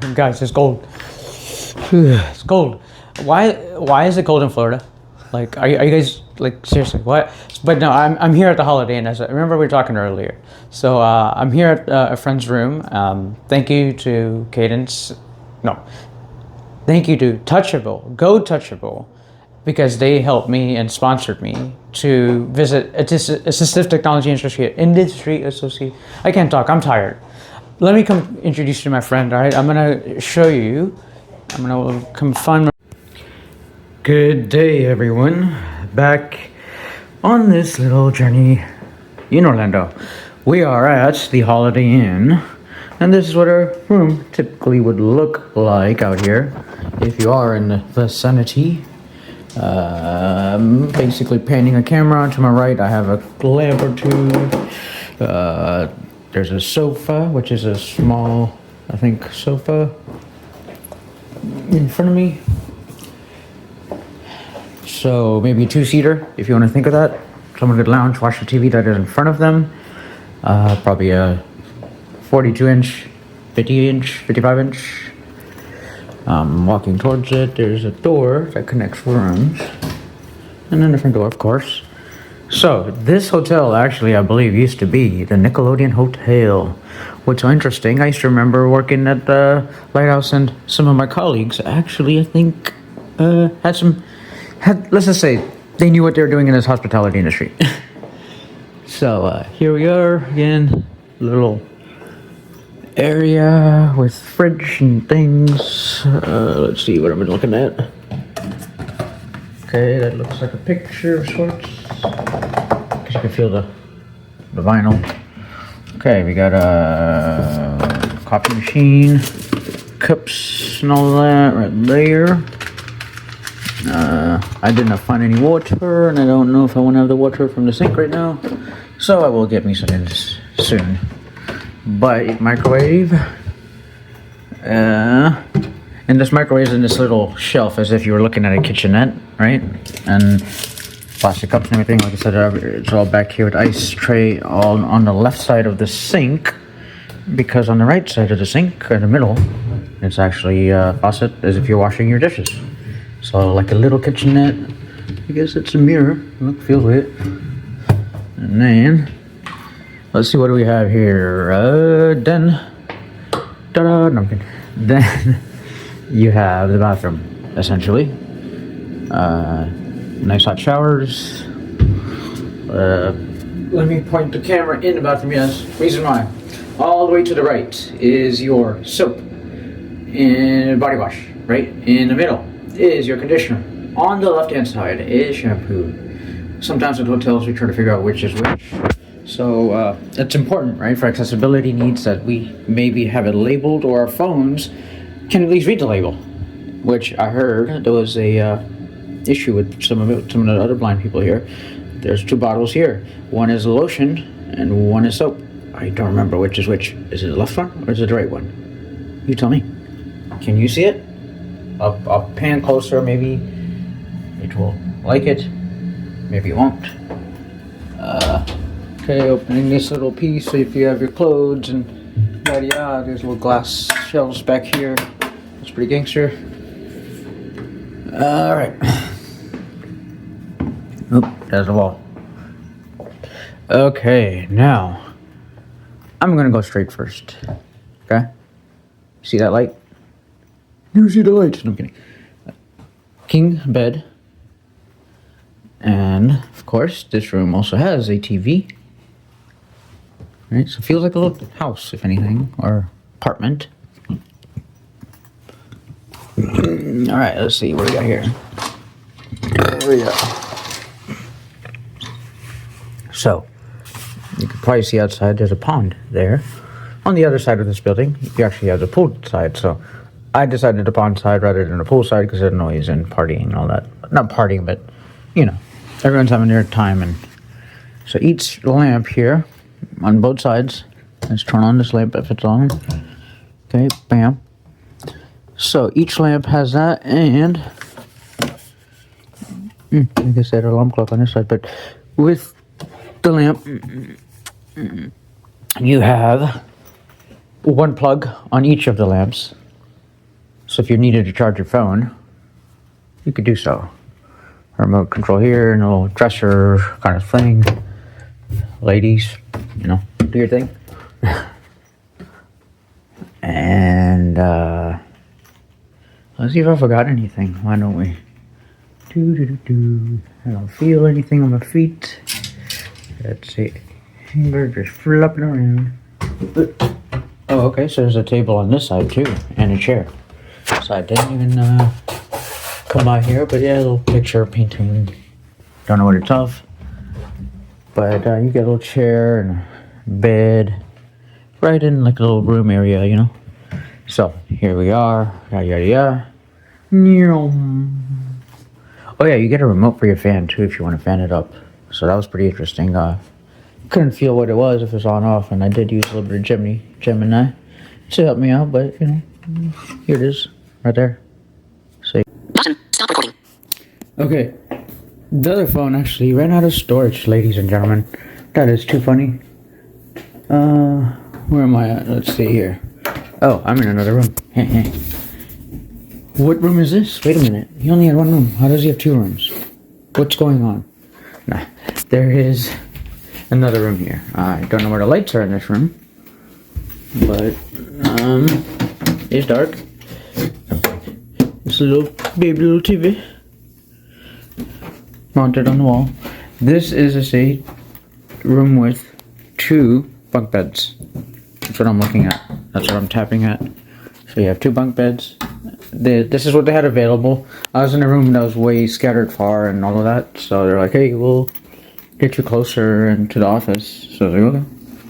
Guys, it's cold. It's cold. Why is it cold in Florida? Like, are you guys like seriously? What? But no, I'm here at the Holiday Inn. As I remember, we were talking earlier. So I'm here at a friend's room. Thank you to Cadence. No, thank you to Touchable. Go Touchable, because they helped me and sponsored me to visit Assistive Technology Industry Associate. I can't talk. I'm tired. Let me come introduce you to my friend. All right, I'm gonna show you. I'm gonna come find my. Good day, everyone. Back on this little journey in Orlando. We are at the Holiday Inn, and this is what our room typically would look like out here if you are in the vicinity. Basically painting a camera. To my right, I have a lamp or two. There's a sofa, which is a small, I think, sofa in front of me. So maybe a two-seater, if you want to think of that. Someone could lounge, watch the TV that is in front of them. Probably a 42-inch, 50-inch, 55-inch. Walking towards it, there's a door that connects rooms. And then a different door, of course. So, this hotel actually, I believe, used to be the Nickelodeon Hotel. What's so interesting, I used to remember working at the Lighthouse, and some of my colleagues actually, I think, let's just say, they knew what they were doing in this hospitality industry. So, here we are, again, little area with fridge and things. Let's see what I'm looking at. Okay, that looks like a picture of sorts. Because you can feel the vinyl. Okay, we got a coffee machine, cups and all that right there. I did not find any water, and I don't know if I want to have the water from the sink right now. So I will get me some soon. But microwave. And this microwave is in this little shelf, as if you were looking at a kitchenette, right? And plastic cups and everything. Like I said, it's all back here with ice tray all on the left side of the sink, because on the right side of the sink, in the middle, it's actually a faucet, as if you're washing your dishes. So like a little kitchenette. I guess it's a mirror. Look, feels it. And then let's see, what do we have here? Then you have the bathroom, essentially. Nice hot showers. Let me point the camera in the bathroom. Yes, reason why. All the way to the right is your soap and body wash. Right in the middle is your conditioner. On the left-hand side is shampoo. Sometimes at hotels we try to figure out which is which. So it's important, right, for accessibility needs, that we maybe have it labeled, or our phones can at least read the label. Which I heard there was a issue with some of the other blind people here. There's two bottles here. One is lotion and one is soap. I don't remember which is which. Is it the left one or is it the right one? You tell me. Can you see it? I'll pan closer. Maybe it will like it. Maybe it won't. Okay, opening this little piece, so if you have your clothes and yada, there's little glass shelves back here. That's pretty gangster. Alright. Oop, there's a wall. Okay, now I'm gonna go straight first. Okay? See that light? You see the light? No, I'm kidding. King bed. And of course, this room also has a TV. Right, so it feels like a little house, if anything, or apartment. Alright, let's see what we got here. There we go. So, you can probably see outside there's a pond there. On the other side of this building, you actually have the pool side, so I decided the pond side rather than the pool side because of the noise and partying and all that. Not partying, but, you know, everyone's having their time. And so each lamp here, on both sides, let's turn on this lamp if it's on. Okay, bam. So each lamp has that, and I guess they had an alarm clock on this side, but with the lamp, you have one plug on each of the lamps. So if you needed to charge your phone, you could do so. Remote control here and a little dresser kind of thing. Ladies, you know, do your thing. And let's see if I forgot anything. Why don't we? I don't feel anything on my feet. Let's see. They're just flopping around. Oh, okay. So there's a table on this side too, and a chair. So I didn't even come by here, but yeah, a little picture painting. Don't know what it's of, but you get a little chair and a bed, right in like a little room area, you know. So here we are. Yada yada yada. Oh yeah, you get a remote for your fan too if you want to fan it up. So that was pretty interesting. Couldn't feel what it was if it was on off, and I did use a little bit of Gemini to help me out, but you know, here it is, right there. See. Button. Stop recording. Okay, the other phone actually ran out of storage, ladies and gentlemen. That is too funny. Where am I at? Let's see here. Oh, I'm in another room. What room is this? Wait a minute. He only had one room. How does he have two rooms? What's going on? Nah, there is another room here. I don't know where the lights are in this room, but it's dark. It's a little baby little TV mounted on the wall. This is a room with 2 bunk beds. That's what I'm looking at. That's what I'm tapping at. So you have 2 bunk beds. This is what they had available. I was in a room that was way scattered far and all of that. So they're like, hey, we'll get you closer into the office. So I was like, okay,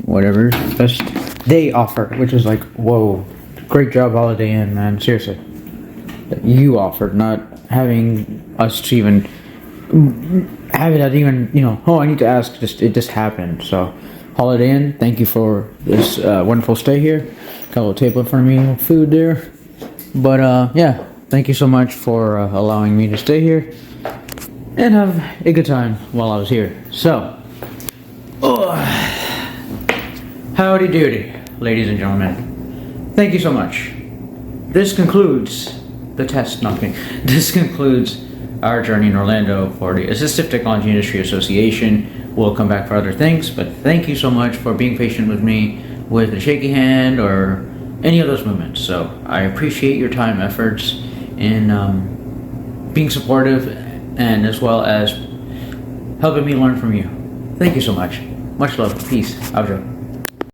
whatever's best they offer, which is like, whoa, great job, Holiday Inn, man. Seriously, that you offered, not having us to even have it even, you know, oh, I need to ask. It just happened. So Holiday Inn, thank you for this wonderful stay here. Got a little table in front of me, little food there. But yeah, thank you so much for allowing me to stay here and have a good time while I was here. So, howdy doody, ladies and gentlemen. Thank you so much. This concludes the test knocking. This concludes our journey in Orlando for the Assistive Technology Industry Association. We'll come back for other things, but thank you so much for being patient with me with a shaky hand or any of those moments. So I appreciate your time, efforts in being supportive and as well as helping me learn from you. Thank you so much. Much love. Peace. Outro.